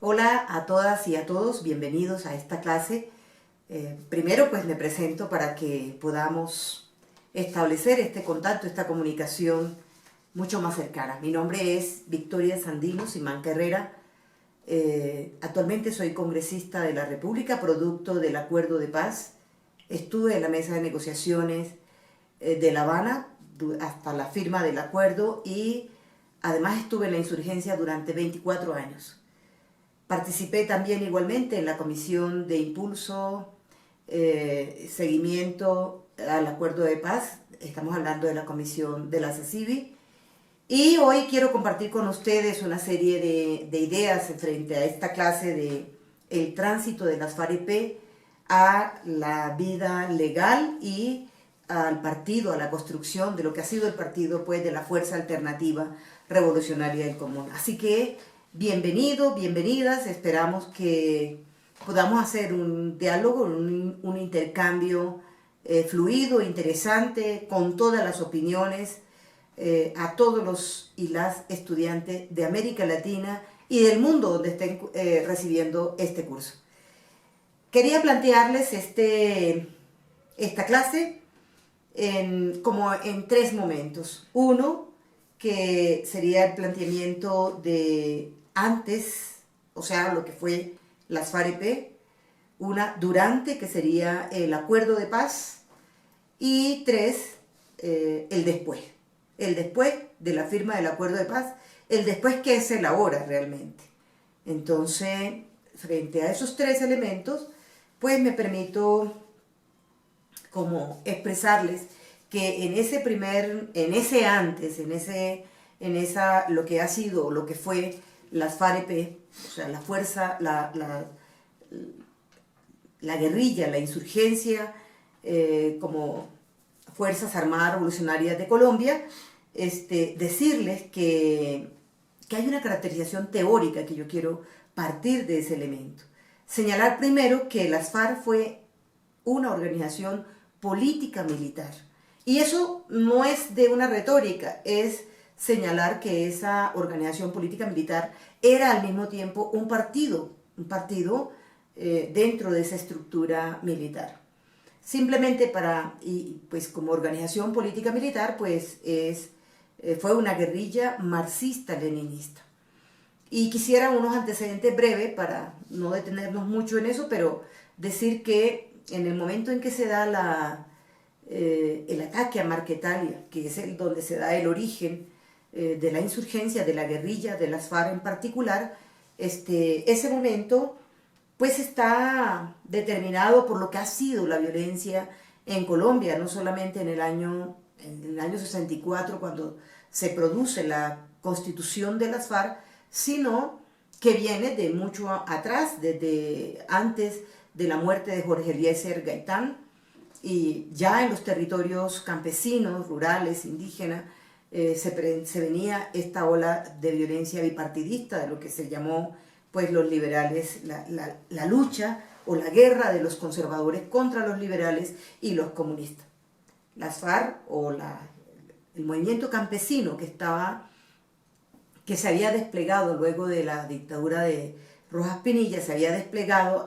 Hola a todas y a todos, bienvenidos a esta clase. Primero pues me presento para que podamos establecer este contacto, esta comunicación mucho más cercana. Mi nombre es Victoria Sandino Simán Carrera. Actualmente soy congresista de la República, producto del Acuerdo de Paz. Estuve en la mesa de negociaciones de La Habana hasta la firma del acuerdo y además estuve en la insurgencia durante 24 años. Participé también igualmente en la comisión de impulso, seguimiento al acuerdo de paz. Estamos hablando de la comisión de la CECIBI. Y hoy quiero compartir con ustedes una serie de ideas frente a esta clase de el tránsito de las FAREP a la vida legal y al partido, a la construcción de lo que ha sido el partido, pues, de la Fuerza Alternativa Revolucionaria del Común. Así que bienvenidos, bienvenidas, esperamos que podamos hacer un diálogo, un intercambio fluido, interesante, con todas las opiniones, a todos los y las estudiantes de América Latina y del mundo donde estén recibiendo este curso. Quería plantearles esta clase como en tres momentos. Uno, que sería el planteamiento de antes, o sea, lo que fue las FAREP, una durante, que sería el acuerdo de paz, y tres, el después de la firma del acuerdo de paz, el después que es el ahora realmente. Entonces, frente a esos tres elementos, pues me permito como expresarles que en ese antes, lo que ha sido, lo que fue las FAREP, o sea, la fuerza, la guerrilla, la insurgencia, como Fuerzas Armadas Revolucionarias de Colombia, decirles que hay una caracterización teórica que yo quiero partir de ese elemento. Señalar primero que las FARC fue una organización política militar. Y eso no es de una retórica, es señalar que esa organización política militar era al mismo tiempo un partido dentro de esa estructura militar. Simplemente pues como organización política militar, pues fue una guerrilla marxista-leninista. Y quisiera unos antecedentes breves para no detenernos mucho en eso, pero decir que en el momento en que se da el ataque a Marquetalia, que es donde se da el origen de la insurgencia, de la guerrilla, de las FARC en particular, ese momento pues está determinado por lo que ha sido la violencia en Colombia, no solamente en el año 64, cuando se produce la constitución de las FARC, sino que viene de mucho atrás, desde antes de la muerte de Jorge Eliezer Gaitán, y ya en los territorios campesinos, rurales, indígenas, se venía esta ola de violencia bipartidista, de lo que se llamó pues los liberales, la lucha o la guerra de los conservadores contra los liberales y los comunistas. Las FARC o el movimiento campesino que se había desplegado luego de la dictadura de Rojas Pinilla, se había desplegado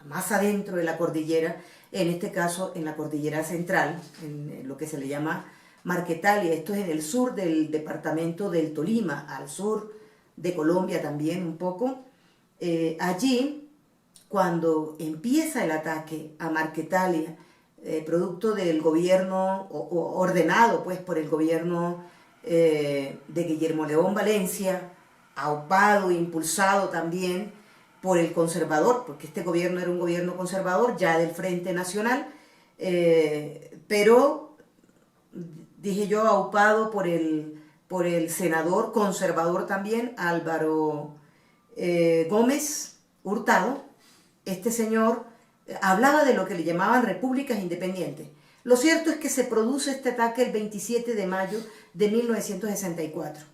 más adentro de la cordillera, en este caso en la cordillera central, en lo que se le llama Marquetalia. Esto es en el sur del departamento del Tolima, al sur de Colombia también un poco. Allí, cuando empieza el ataque a Marquetalia, producto del gobierno, ordenado pues por el gobierno de Guillermo León Valencia, aupado e impulsado también por el conservador, porque este gobierno era un gobierno conservador ya del Frente Nacional, pero dije yo aupado por el senador conservador también, Álvaro Gómez Hurtado. Este señor hablaba de lo que le llamaban repúblicas independientes. Lo cierto es que se produce este ataque el 27 de mayo de 1964.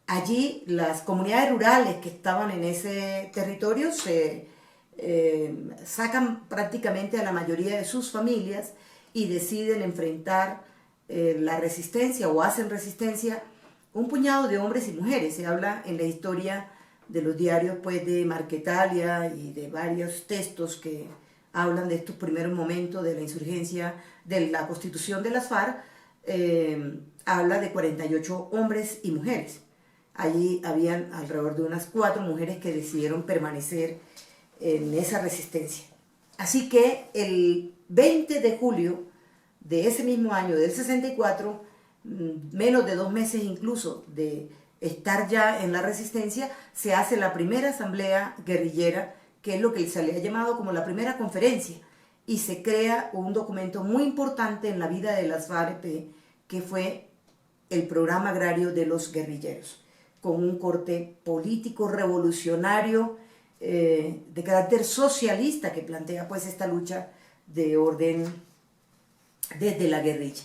Allí las comunidades rurales que estaban en ese territorio se sacan prácticamente a la mayoría de sus familias y deciden enfrentar la resistencia, o hacen resistencia un puñado de hombres y mujeres. Se habla en la historia de los diarios pues, de Marquetalia y de varios textos que hablan de estos primeros momentos de la insurgencia, de la constitución de las FARC, habla de 48 hombres y mujeres. Allí habían alrededor de unas 4 mujeres que decidieron permanecer en esa resistencia. Así que el 20 de julio de ese mismo año, del 64, menos de 2 meses incluso de estar ya en la resistencia, se hace la primera asamblea guerrillera, que es lo que se le ha llamado como la primera conferencia, y se crea un documento muy importante en la vida de las FARC, que fue el programa agrario de los guerrilleros, con un corte político revolucionario de carácter socialista que plantea pues esta lucha de orden desde la guerrilla.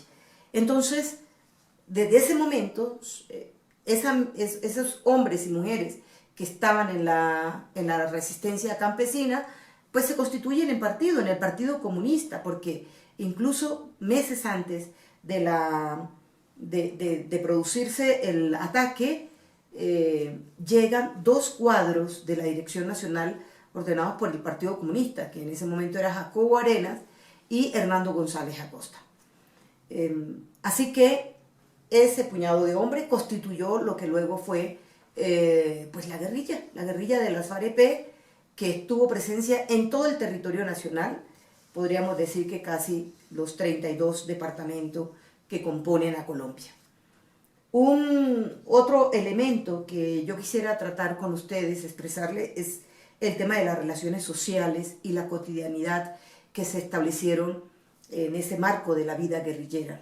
Entonces, desde ese momento, esos hombres y mujeres que estaban en la resistencia campesina, pues se constituyen en el Partido Comunista, porque incluso meses antes de producirse el ataque, llegan 2 cuadros de la Dirección Nacional ordenados por el Partido Comunista, que en ese momento era Jacobo Arenas y Hernando González Acosta. Así que ese puñado de hombres constituyó lo que luego fue pues la guerrilla de las FARC, que tuvo presencia en todo el territorio nacional, podríamos decir que casi los 32 departamentos que componen a Colombia. Otro elemento que yo quisiera tratar con ustedes, expresarle, es el tema de las relaciones sociales y la cotidianidad que se establecieron en ese marco de la vida guerrillera.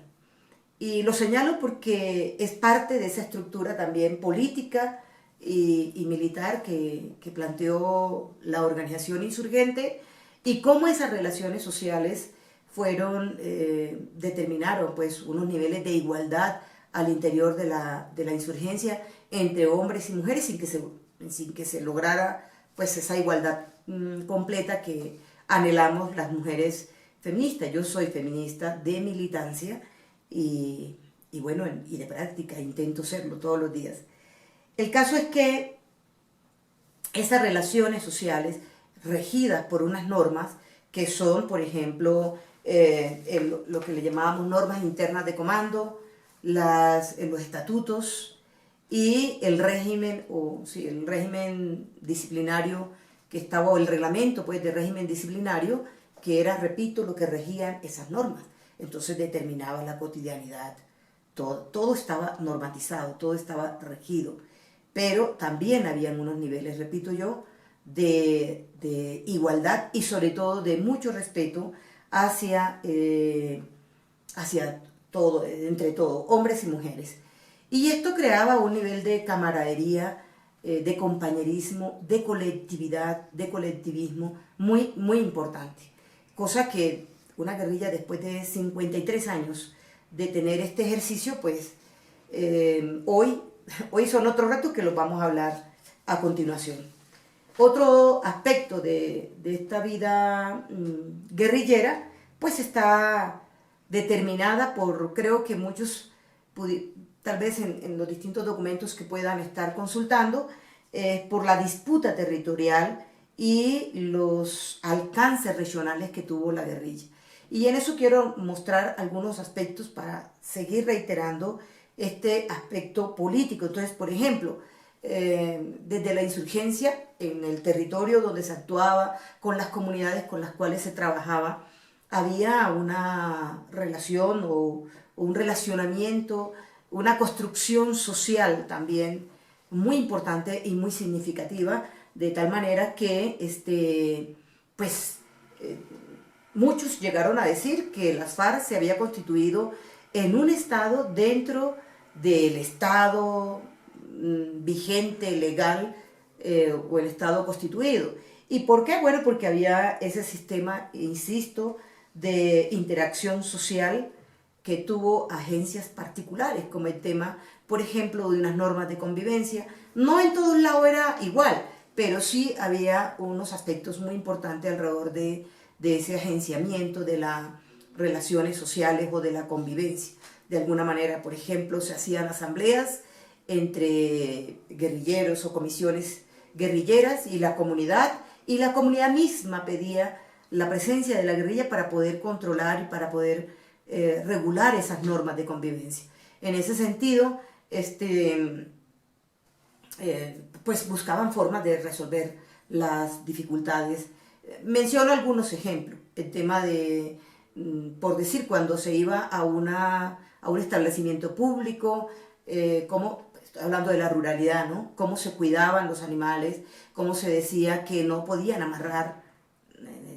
Y lo señalo porque es parte de esa estructura también política y militar que planteó la organización insurgente, y cómo esas relaciones sociales determinaron pues unos niveles de igualdad al interior de la insurgencia entre hombres y mujeres, sin que se lograra pues esa igualdad completa que anhelamos las mujeres feministas. Yo soy feminista de militancia y bueno, y de práctica, intento serlo todos los días. El caso es que esas relaciones sociales regidas por unas normas que son, por ejemplo, lo que le llamábamos normas internas de comando, los estatutos y el régimen, el régimen disciplinario que estaba, o el reglamento pues, de régimen disciplinario, que era, repito, lo que regían esas normas. Entonces determinaba la cotidianidad, todo estaba normatizado, todo estaba regido, pero también habían unos niveles, repito yo, de igualdad y sobre todo de mucho respeto hacia todo, entre todos, hombres y mujeres. Y esto creaba un nivel de camaradería, de compañerismo, de colectividad, de colectivismo muy, muy importante. Cosa que una guerrilla, después de 53 años de tener este ejercicio, pues hoy son otros retos que los vamos a hablar a continuación. Otro aspecto de esta vida guerrillera, pues está determinada por, creo que muchos, tal vez en los distintos documentos que puedan estar consultando, por la disputa territorial y los alcances regionales que tuvo la guerrilla. Y en eso quiero mostrar algunos aspectos para seguir reiterando este aspecto político. Entonces, por ejemplo, desde la insurgencia, en el territorio donde se actuaba, con las comunidades con las cuales se trabajaba, había una relación o un relacionamiento, una construcción social también muy importante y muy significativa, de tal manera que muchos llegaron a decir que las FARC se había constituido en un Estado dentro del Estado vigente, legal, o el Estado constituido. ¿Y por qué? Bueno, porque había ese sistema, insisto, de interacción social que tuvo agencias particulares, como el tema, por ejemplo, de unas normas de convivencia. No en todos lados era igual, pero sí había unos aspectos muy importantes alrededor de ese agenciamiento de las relaciones sociales o de la convivencia. De alguna manera, por ejemplo, se hacían asambleas entre guerrilleros o comisiones guerrilleras y la comunidad misma pedía la presencia de la guerrilla para poder controlar y para poder regular esas normas de convivencia. En ese sentido, pues buscaban formas de resolver las dificultades. Menciono algunos ejemplos. El tema de, por decir, cuando se iba a un establecimiento público, como hablando de la ruralidad, ¿no? Cómo se cuidaban los animales, cómo se decía que no podían amarrar,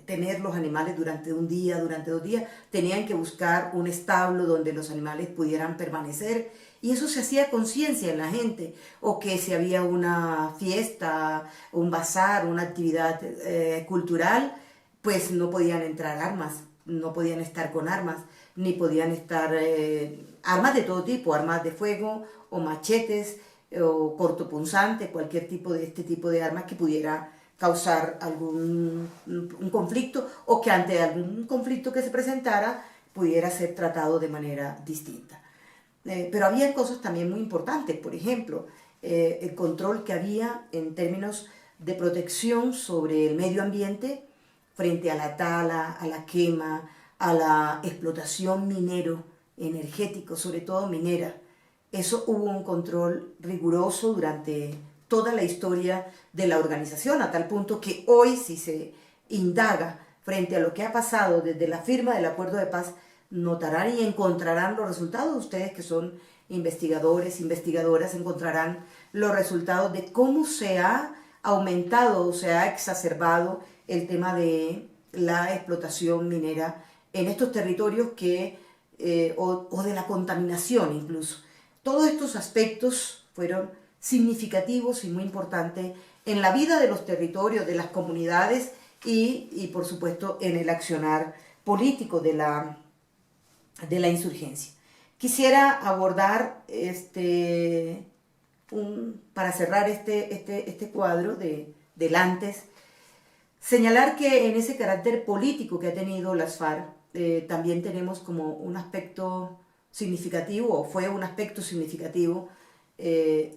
tener los animales durante un día, durante 2 días, tenían que buscar un establo donde los animales pudieran permanecer, y eso se hacía conciencia en la gente, o que si había una fiesta, un bazar, una actividad cultural, pues no podían entrar armas, no podían estar con armas, ni podían estar armas de todo tipo, armas de fuego o machetes o cortopunzante, cualquier tipo de este tipo de armas que pudiera causar un conflicto, o que ante algún conflicto que se presentara pudiera ser tratado de manera distinta. Pero había cosas también muy importantes, por ejemplo, el control que había en términos de protección sobre el medio ambiente frente a la tala, a la quema, a la explotación minero-energético, sobre todo minera. Eso hubo un control riguroso durante toda la historia de la organización, a tal punto que hoy, si se indaga frente a lo que ha pasado desde la firma del acuerdo de paz, notarán y encontrarán los resultados. Ustedes que son investigadores, investigadoras, encontrarán los resultados de cómo se ha aumentado o se ha exacerbado el tema de la explotación minera en estos territorios o de la contaminación incluso. Todos estos aspectos fueron significativos y muy importantes en la vida de los territorios, de las comunidades y por supuesto en el accionar político de la insurgencia. Quisiera abordar para cerrar este cuadro del antes, señalar que en ese carácter político que ha tenido las FARC también tenemos como un aspecto significativo, o fue un aspecto significativo,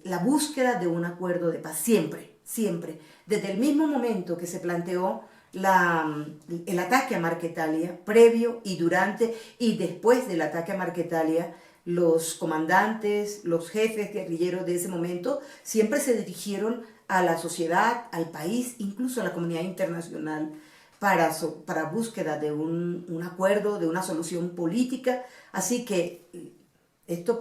la búsqueda de un acuerdo de paz, siempre, siempre, desde el mismo momento que se planteó el ataque a Marquetalia, previo y durante y después del ataque a Marquetalia, los comandantes, los jefes guerrilleros de ese momento siempre se dirigieron a la sociedad, al país, incluso a la comunidad internacional, para búsqueda de un acuerdo, de una solución política. Así que esto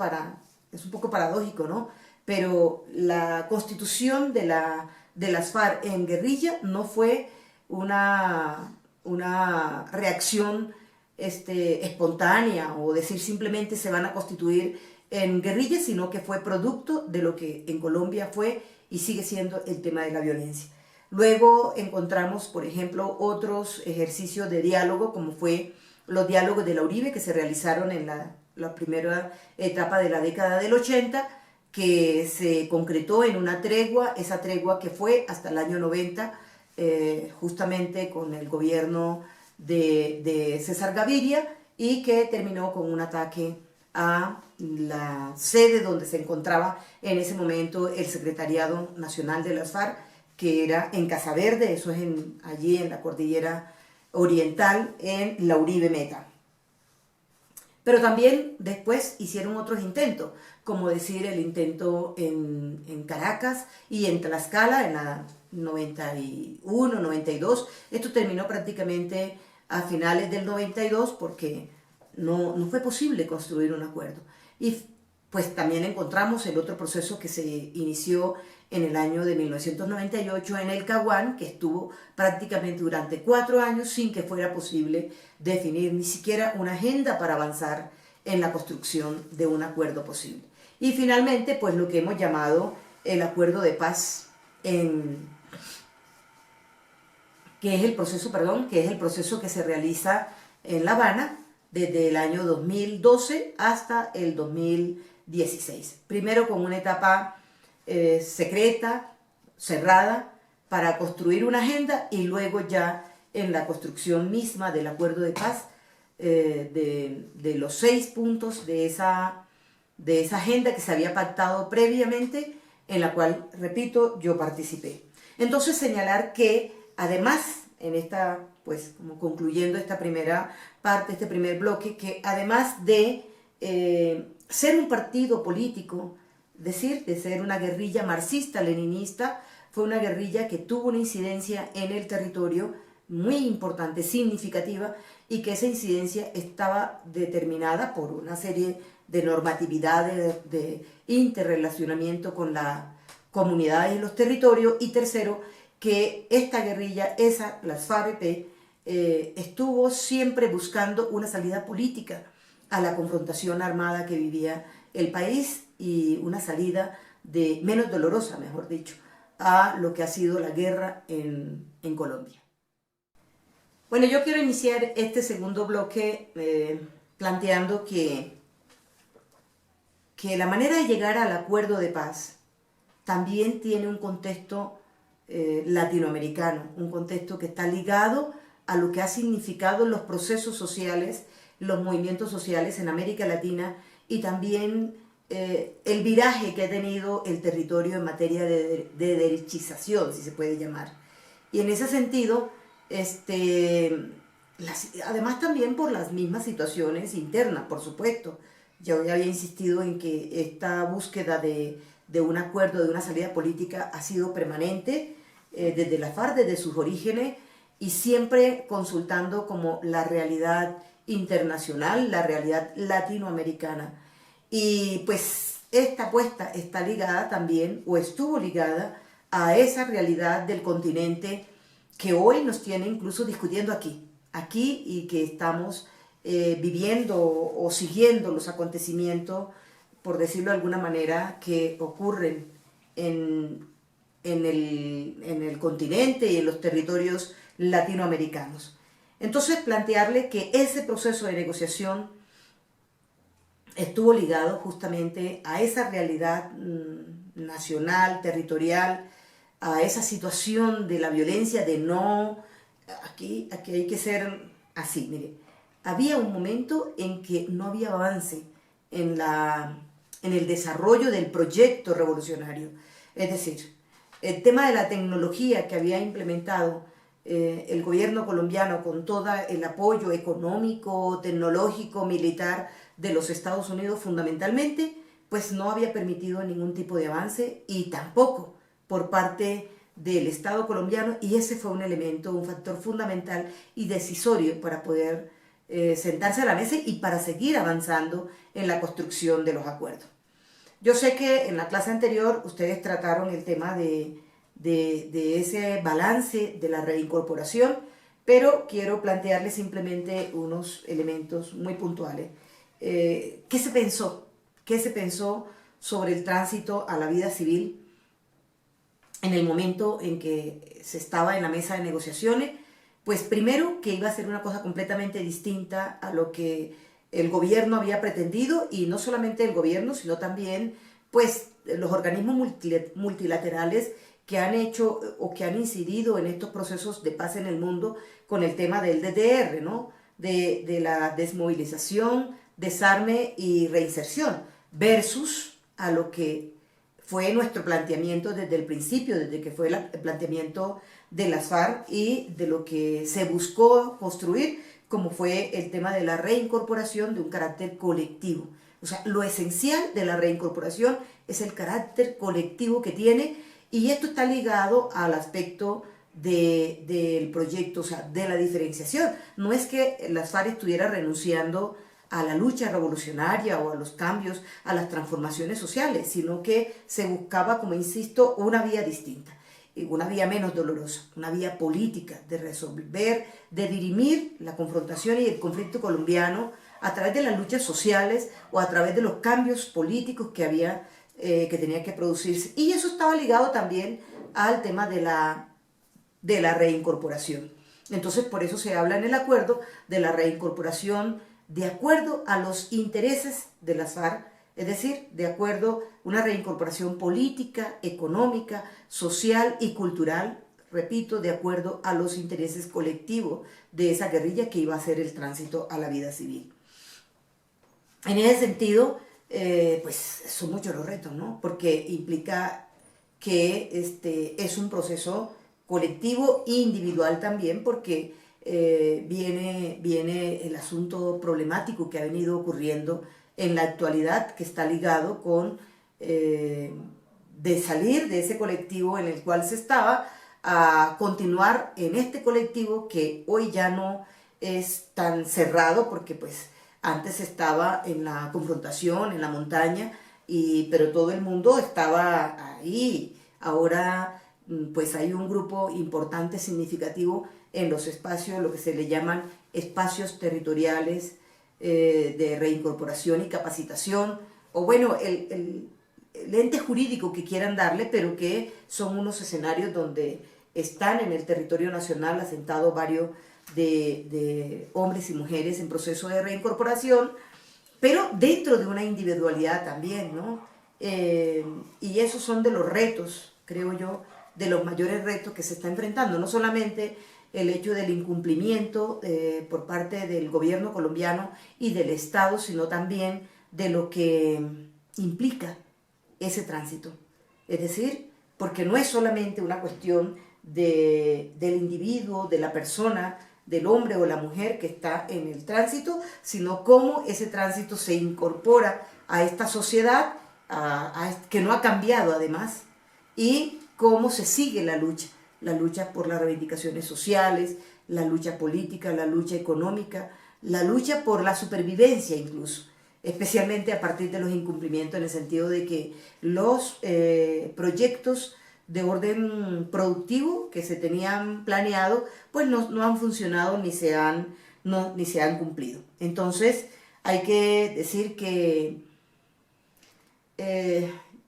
es un poco paradójico, ¿no? Pero la constitución de las FARC en guerrilla no fue una reacción espontánea, o decir simplemente se van a constituir en guerrilla, sino que fue producto de lo que en Colombia fue y sigue siendo el tema de la violencia. Luego encontramos, por ejemplo, otros ejercicios de diálogo, como fue los diálogos de la Uribe, que se realizaron en la primera etapa de la década del 80, que se concretó en una tregua, esa tregua que fue hasta el año 90, justamente con el gobierno de César Gaviria, y que terminó con un ataque a la sede donde se encontraba en ese momento el Secretariado Nacional de las FARC, que era en Casa Verde, eso es allí en la cordillera oriental, en la Uribe Meta. Pero también después hicieron otros intentos, como decir el intento en Caracas y en Tlaxcala en la 91, 92. Esto terminó prácticamente a finales del 92 porque no fue posible construir un acuerdo. Y pues también encontramos el otro proceso que se inició en el año de 1998 en el Caguán, que estuvo prácticamente durante 4 años sin que fuera posible definir ni siquiera una agenda para avanzar en la construcción de un acuerdo posible. Y finalmente, pues lo que hemos llamado el acuerdo de paz, que es el proceso que se realiza en La Habana desde el año 2012 hasta el 2016. Primero con una etapa secreta, cerrada, para construir una agenda, y luego ya en la construcción misma del acuerdo de paz, de los 6 puntos de esa agenda que se había pactado previamente, en la cual, repito, yo participé. Entonces señalar que además, en esta, pues como concluyendo esta primera parte, este primer bloque, que además de ser un partido político, de ser una guerrilla marxista-leninista, fue una guerrilla que tuvo una incidencia en el territorio muy importante, significativa, y que esa incidencia estaba determinada por una serie de normatividades, de interrelacionamiento con la comunidad y los territorios, y tercero, que esta guerrilla, las FARC-EP, estuvo siempre buscando una salida política a la confrontación armada que vivía el país y una salida menos dolorosa, mejor dicho, a lo que ha sido la guerra en Colombia. Bueno, yo quiero iniciar este segundo bloque planteando que la manera de llegar al acuerdo de paz también tiene un contexto latinoamericano, un contexto que está ligado a lo que ha significado los procesos sociales, los movimientos sociales en América Latina y también el viraje que ha tenido el territorio en materia de derechización, si se puede llamar. Y en ese sentido, además también por las mismas situaciones internas, por supuesto. Yo ya había insistido en que esta búsqueda de un acuerdo, de una salida política, ha sido permanente desde la FARC, desde sus orígenes, y siempre consultando como la realidad internacional, la realidad latinoamericana. Y pues esta apuesta está ligada también, o estuvo ligada, a esa realidad del continente que hoy nos tiene incluso discutiendo aquí, y que estamos viviendo o siguiendo los acontecimientos, por decirlo de alguna manera, que ocurren en el continente y en los territorios latinoamericanos. Entonces, plantearle que ese proceso de negociación estuvo ligado justamente a esa realidad nacional, territorial, a esa situación de la violencia, de no... Aquí hay que ser así, mire. Había un momento en que no había avance en el desarrollo del proyecto revolucionario. Es decir, el tema de la tecnología que había implementado el gobierno colombiano con todo el apoyo económico, tecnológico, militar de los Estados Unidos fundamentalmente, pues no había permitido ningún tipo de avance y tampoco por parte del Estado colombiano, y ese fue un elemento, un factor fundamental y decisorio para poder sentarse a la mesa y para seguir avanzando en la construcción de los acuerdos. Yo sé que en la clase anterior ustedes trataron el tema de ese balance de la reincorporación, pero quiero plantearles simplemente unos elementos muy puntuales. ¿Qué se pensó? ¿Qué se pensó sobre el tránsito a la vida civil en el momento en que se estaba en la mesa de negociaciones? Pues primero que iba a ser una cosa completamente distinta a lo que el gobierno había pretendido, y no solamente el gobierno, sino también pues los organismos multilaterales que han hecho o que han incidido en estos procesos de paz en el mundo con el tema del DDR, ¿no? De la desmovilización, desarme y reinserción, versus a lo que fue nuestro planteamiento desde el principio, desde que fue el planteamiento de las FARC y de lo que se buscó construir, como fue el tema de la reincorporación de un carácter colectivo. O sea, lo esencial de la reincorporación es el carácter colectivo que tiene, y esto está ligado al aspecto del proyecto, o sea, de la diferenciación. No es que las FARC estuviera renunciando a la lucha revolucionaria o a los cambios, a las transformaciones sociales, sino que se buscaba, como insisto, una vía distinta, una vía menos dolorosa, una vía política de resolver, de dirimir la confrontación y el conflicto colombiano a través de las luchas sociales o a través de los cambios políticos que había, que tenían que producirse. Y eso estaba ligado también al tema de la reincorporación. Entonces, por eso se habla en el acuerdo de la reincorporación de acuerdo a los intereses de las FARC, es decir, de acuerdo a una reincorporación política, económica, social y cultural, repito, de acuerdo a los intereses colectivos de esa guerrilla que iba a hacer el tránsito a la vida civil. En ese sentido, pues son muchos los retos, ¿no? Porque implica que es un proceso colectivo e individual también, porque viene el asunto problemático que ha venido ocurriendo en la actualidad, que está ligado con de salir de ese colectivo en el cual se estaba a continuar en este colectivo que hoy ya no es tan cerrado, porque pues antes estaba en la confrontación, en la montaña, pero todo el mundo estaba ahí. Ahora pues hay un grupo importante, significativo en los espacios, lo que se le llaman espacios territoriales de reincorporación y capacitación, o bueno, el ente jurídico que quieran darle, pero que son unos escenarios donde están en el territorio nacional asentados varios de hombres y mujeres en proceso de reincorporación, pero dentro de una individualidad también, ¿no? Y esos son de los retos, creo yo, de los mayores retos que se está enfrentando, no solamente el hecho del incumplimiento por parte del gobierno colombiano y del Estado, sino también de lo que implica ese tránsito. Es decir, porque no es solamente una cuestión del individuo, de la persona, del hombre o la mujer que está en el tránsito, sino cómo ese tránsito se incorpora a esta sociedad que no ha cambiado además, y cómo se sigue la lucha por las reivindicaciones sociales, la lucha política, la lucha económica, la lucha por la supervivencia incluso, especialmente a partir de los incumplimientos, en el sentido de que los proyectos de orden productivo que se tenían planeado, pues no han funcionado ni se han cumplido. Entonces, hay que decir que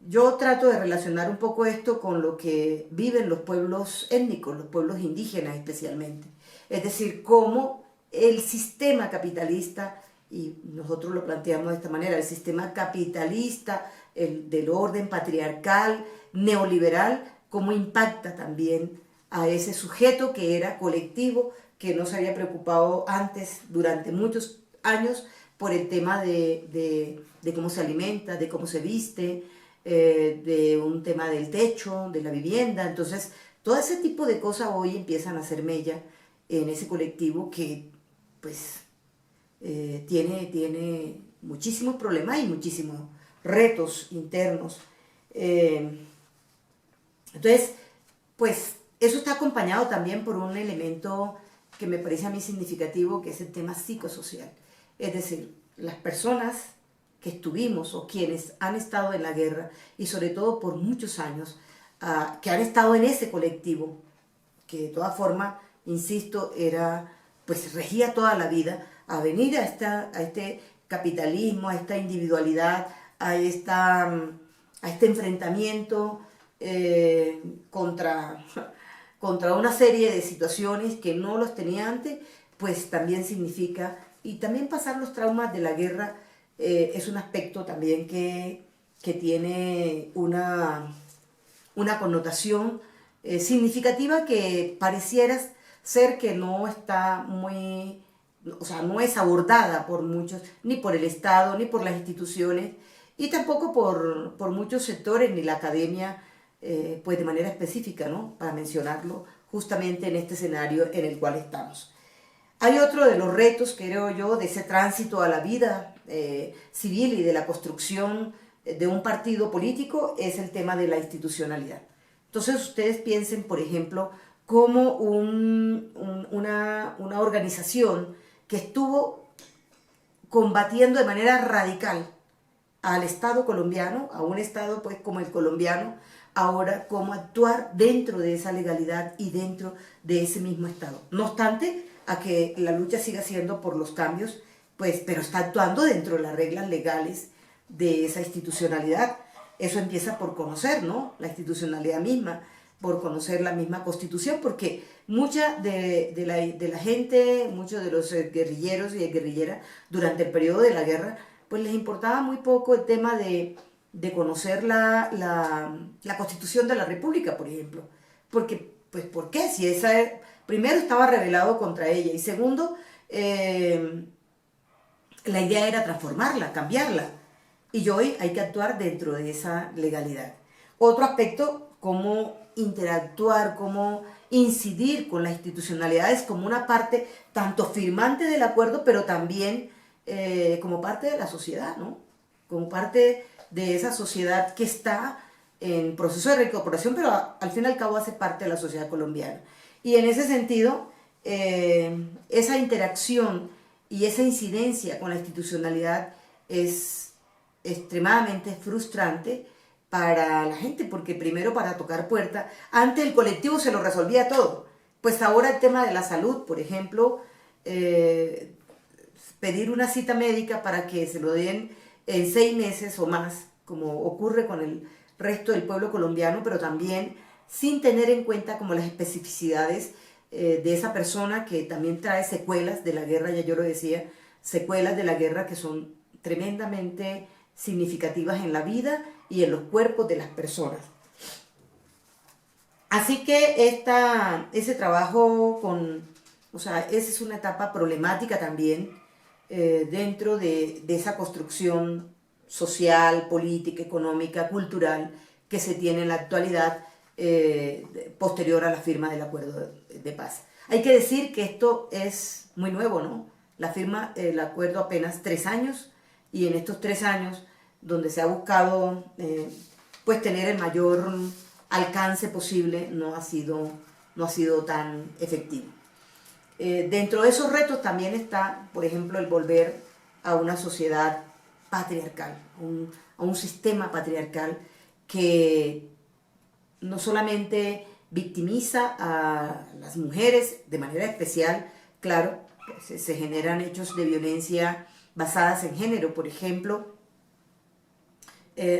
yo trato de relacionar un poco esto con lo que viven los pueblos étnicos, los pueblos indígenas especialmente. Es decir, cómo el sistema capitalista, y nosotros lo planteamos de esta manera, el sistema capitalista, del orden patriarcal, neoliberal, cómo impacta también a ese sujeto que era colectivo, que no se había preocupado antes, durante muchos años, por el tema de cómo se alimenta, de cómo se viste, de un tema del techo, de la vivienda. Entonces, todo ese tipo de cosas hoy empiezan a hacer mella en ese colectivo que, pues, tiene muchísimos problemas y muchísimos retos internos. Entonces, pues eso está acompañado también por un elemento que me parece a mí significativo, que es el tema psicosocial. Es decir, las personas que estuvimos o quienes han estado en la guerra, y sobre todo por muchos años, que han estado en ese colectivo, que de todas formas, insisto, pues regía toda la vida, a venir a este capitalismo, a esta individualidad, a este enfrentamiento contra una serie de situaciones que no los tenía antes, pues también significa, y también pasar los traumas de la guerra es un aspecto también que tiene una connotación significativa, que pareciera ser que no está muy, o sea, no es abordada por muchos, ni por el Estado, ni por las instituciones, y tampoco por muchos sectores, ni la academia, pues de manera específica, ¿no? Para mencionarlo justamente en este escenario en el cual estamos. Hay otro de los retos, creo yo, de ese tránsito a la vida civil y de la construcción de un partido político, es el tema de la institucionalidad. Entonces ustedes piensen, por ejemplo, cómo una organización que estuvo combatiendo de manera radical al Estado colombiano, a un Estado pues como el colombiano, ahora cómo actuar dentro de esa legalidad y dentro de ese mismo Estado. No obstante, a que la lucha siga siendo por los cambios, pues, pero está actuando dentro de las reglas legales de esa institucionalidad. Eso empieza por conocer, ¿no?, la institucionalidad misma, por conocer la misma Constitución, porque mucha de la gente, muchos de los guerrilleros y guerrilleras durante el periodo de la guerra, pues les importaba muy poco el tema de conocer la Constitución de la República, por ejemplo. Porque, pues, ¿por qué? Si esa, primero, estaba rebelado contra ella, y segundo, la idea era transformarla, cambiarla. Y hoy hay que actuar dentro de esa legalidad. Otro aspecto cómo interactuar, cómo incidir con las institucionalidades como una parte tanto firmante del acuerdo, pero también como parte de la sociedad, ¿no? Como parte de esa sociedad que está en proceso de reincorporación, pero al fin y al cabo hace parte de la sociedad colombiana. Y en ese sentido, esa interacción y esa incidencia con la institucionalidad es extremadamente frustrante para la gente, porque primero para tocar puerta, antes el colectivo se lo resolvía todo, pues ahora el tema de la salud, por ejemplo, pedir una cita médica para que se lo den en 6 meses o más, como ocurre con el resto del pueblo colombiano, pero también sin tener en cuenta como las especificidades de esa persona que también trae secuelas de la guerra, ya yo lo decía, secuelas de la guerra que son tremendamente significativas en la vida y en los cuerpos de las personas. Así que ese trabajo esa es una etapa problemática también dentro de esa construcción social, política, económica, cultural que se tiene en la actualidad posterior a la firma del acuerdo de paz. Hay que decir que esto es muy nuevo, ¿no? La firma del acuerdo apenas 3 años, y en estos 3 años donde se ha buscado pues tener el mayor alcance posible, no ha sido tan efectivo. Dentro de esos retos también está, por ejemplo, el volver a una sociedad patriarcal, a un sistema patriarcal que no solamente victimiza a las mujeres de manera especial, claro, se generan hechos de violencia basadas en género, por ejemplo,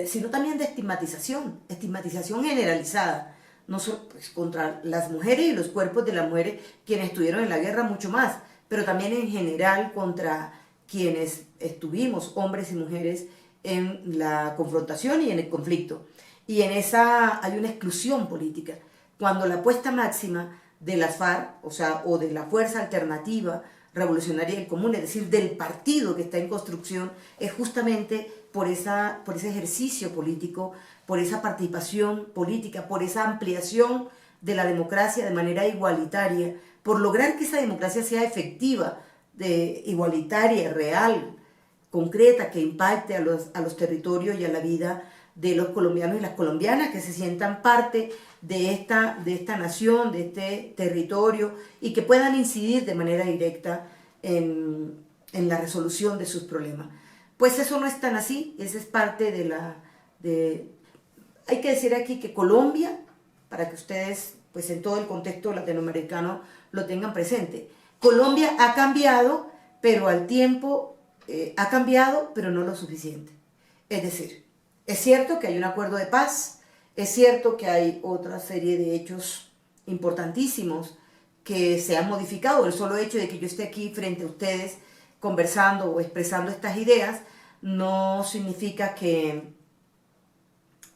sino también de estigmatización generalizada, no solo pues, contra las mujeres y los cuerpos de las mujeres quienes estuvieron en la guerra mucho más, pero también en general contra quienes estuvimos, hombres y mujeres, en la confrontación y en el conflicto. Y en esa hay una exclusión política. Cuando la apuesta máxima de las FARC, o de la Fuerza Alternativa Revolucionaria del Común, es decir, del partido que está en construcción, es justamente por ese ejercicio político, por esa participación política, por esa ampliación de la democracia de manera igualitaria, por lograr que esa democracia sea efectiva, igualitaria, real, concreta, que impacte a los territorios y a la vida de los colombianos y las colombianas, que se sientan parte de esta nación, de este territorio, y que puedan incidir de manera directa en la resolución de sus problemas. Pues eso no es tan así, esa es parte hay que decir aquí que Colombia, para que ustedes, pues en todo el contexto latinoamericano, lo tengan presente, Colombia ha cambiado, pero al tiempo ha cambiado, pero no lo suficiente. Es decir, es cierto que hay un acuerdo de paz, es cierto que hay otra serie de hechos importantísimos que se han modificado. El solo hecho de que yo esté aquí frente a ustedes conversando o expresando estas ideas no significa que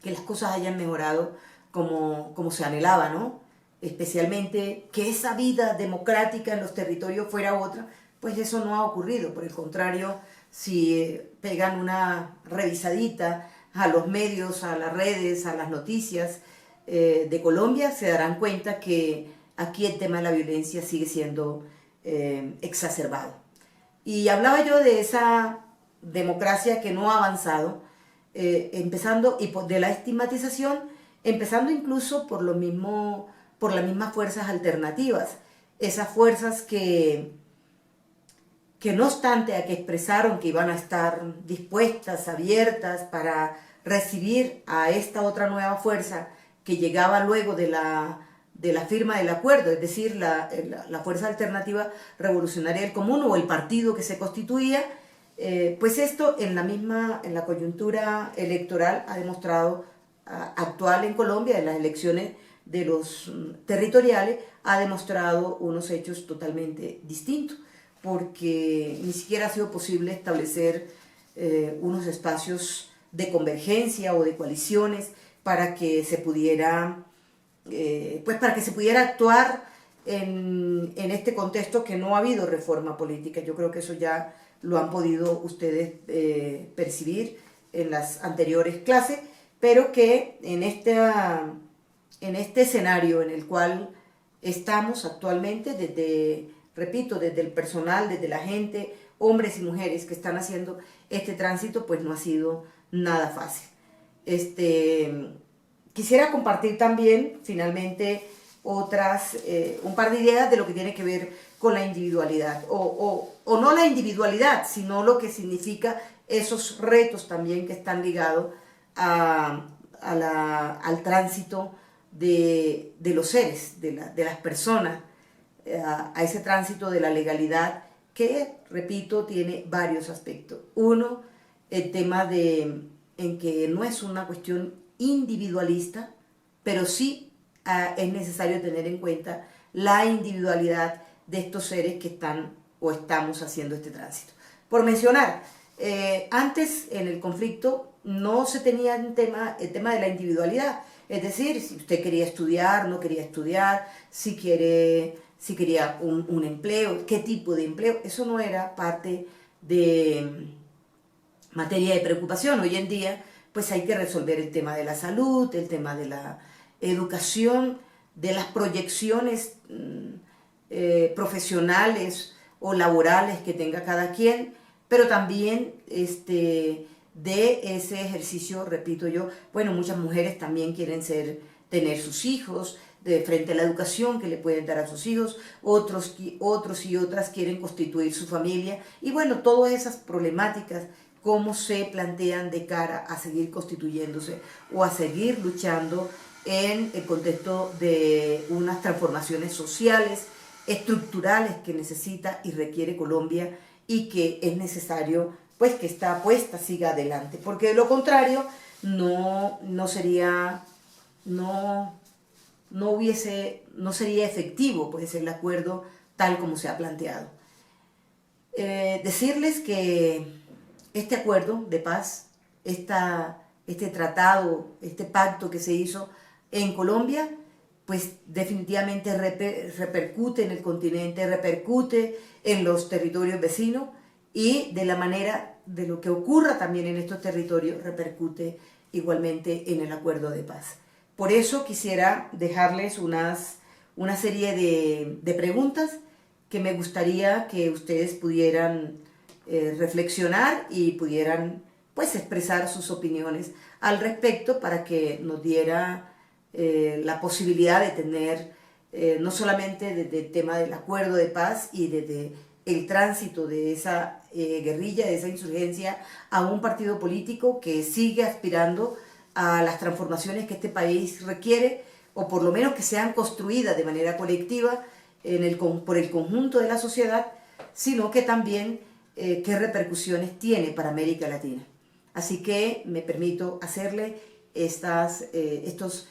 las cosas hayan mejorado como se anhelaba, ¿no? Especialmente que esa vida democrática en los territorios fuera otra, pues eso no ha ocurrido. Por el contrario, si pegan una revisadita a los medios, a las redes, a las noticias de Colombia, se darán cuenta que aquí el tema de la violencia sigue siendo exacerbado. Y hablaba yo de esa democracia que no ha avanzado, empezando y de la estigmatización, empezando incluso por las mismas fuerzas alternativas, esas fuerzas que no obstante a que expresaron que iban a estar dispuestas, abiertas para recibir a esta otra nueva fuerza que llegaba luego de la firma del acuerdo, es decir, la Fuerza Alternativa Revolucionaria del Común, o el partido que se constituía, pues esto en la coyuntura electoral ha demostrado, actual en Colombia, en las elecciones de los territoriales, ha demostrado unos hechos totalmente distintos, porque ni siquiera ha sido posible establecer unos espacios de convergencia o de coaliciones para que se pudiera actuar en este contexto que no ha habido reforma política. Yo creo que eso ya lo han podido ustedes percibir en las anteriores clases, pero que en esta en este escenario en el cual estamos actualmente, desde, repito, desde el personal, desde la gente, hombres y mujeres que están haciendo este tránsito, pues no ha sido nada fácil. Quisiera compartir también, finalmente, un par de ideas de lo que tiene que ver con la individualidad, o no la individualidad, sino lo que significa esos retos también que están ligados al tránsito de los seres, de las personas, a ese tránsito de la legalidad que, repito, tiene varios aspectos. Uno, el tema en que no es una cuestión individualista, pero sí es necesario tener en cuenta la individualidad de estos seres que están o estamos haciendo este tránsito. Por mencionar, antes en el conflicto no se tenía el tema de la individualidad, es decir, si usted quería estudiar, no quería estudiar, si quería un empleo, qué tipo de empleo, eso no era parte de materia de preocupación. Hoy en día pues hay que resolver el tema de la salud, el tema de la educación, de las proyecciones profesionales o laborales que tenga cada quien, pero también de ese ejercicio, repito yo, bueno, muchas mujeres también quieren tener sus hijos, de frente a la educación que le pueden dar a sus hijos, otros y otras quieren constituir su familia, y bueno, todas esas problemáticas, cómo se plantean de cara a seguir constituyéndose o a seguir luchando en el contexto de unas transformaciones sociales, estructurales que necesita y requiere Colombia, y que es necesario pues que esta apuesta siga adelante, porque de lo contrario no sería no sería efectivo pues el acuerdo tal como se ha planteado. Decirles que este acuerdo de paz, este tratado, este pacto que se hizo en Colombia, pues definitivamente repercute en el continente, repercute en los territorios vecinos, y de la manera de lo que ocurra también en estos territorios repercute igualmente en el acuerdo de paz. Por eso quisiera dejarles una serie de preguntas que me gustaría que ustedes pudieran reflexionar y pudieran pues expresar sus opiniones al respecto, para que nos diera la posibilidad de tener no solamente desde el tema del acuerdo de paz y desde el tránsito de esa guerrilla, de esa insurgencia, a un partido político que sigue aspirando a las transformaciones que este país requiere, o por lo menos que sean construidas de manera colectiva por el conjunto de la sociedad, sino que también qué repercusiones tiene para América Latina. Así que me permito hacerle estos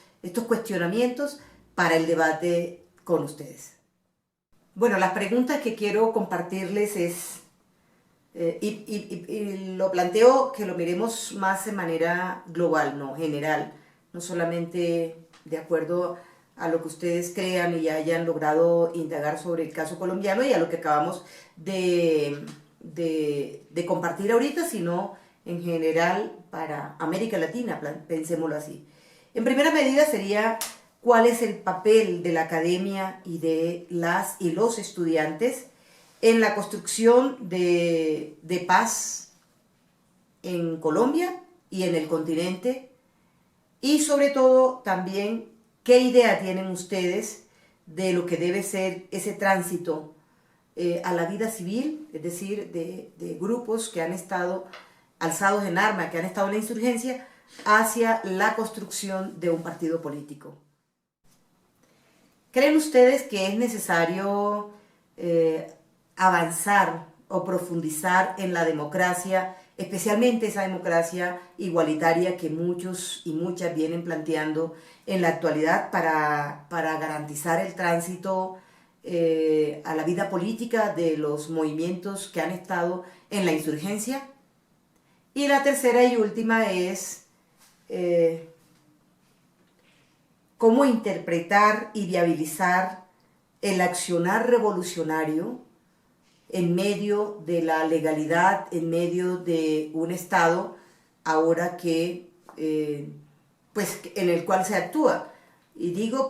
cuestionamientos para el debate con ustedes. Bueno, las preguntas que quiero compartirles y lo planteo que lo miremos más de manera global, no general, no solamente de acuerdo a lo que ustedes crean y hayan logrado indagar sobre el caso colombiano y a lo que acabamos de compartir ahorita, sino en general para América Latina, pensémoslo así. En primera medida sería cuál es el papel de la academia y de las y los estudiantes en la construcción de paz en Colombia y en el continente, y sobre todo también qué idea tienen ustedes de lo que debe ser ese tránsito a la vida civil, es decir, de grupos que han estado alzados en armas, que han estado en la insurgencia, hacia la construcción de un partido político. ¿Creen ustedes que es necesario avanzar o profundizar en la democracia, especialmente esa democracia igualitaria que muchos y muchas vienen planteando en la actualidad para garantizar el tránsito a la vida política de los movimientos que han estado en la insurgencia? Y la tercera y última es cómo interpretar y viabilizar el accionar revolucionario en medio de la legalidad, en medio de un Estado ahora que, pues, en el cual se actúa. Y digo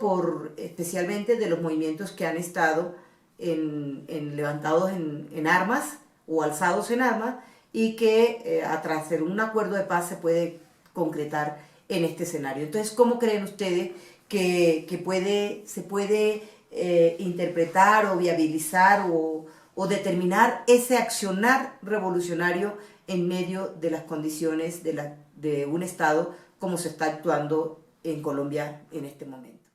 especialmente de los movimientos que han estado levantados en armas o alzados en armas y que tras un acuerdo de paz se puede concretar en este escenario. Entonces, ¿cómo creen ustedes que se puede interpretar o viabilizar o determinar ese accionar revolucionario en medio de las condiciones de un Estado como se está actuando en Colombia en este momento?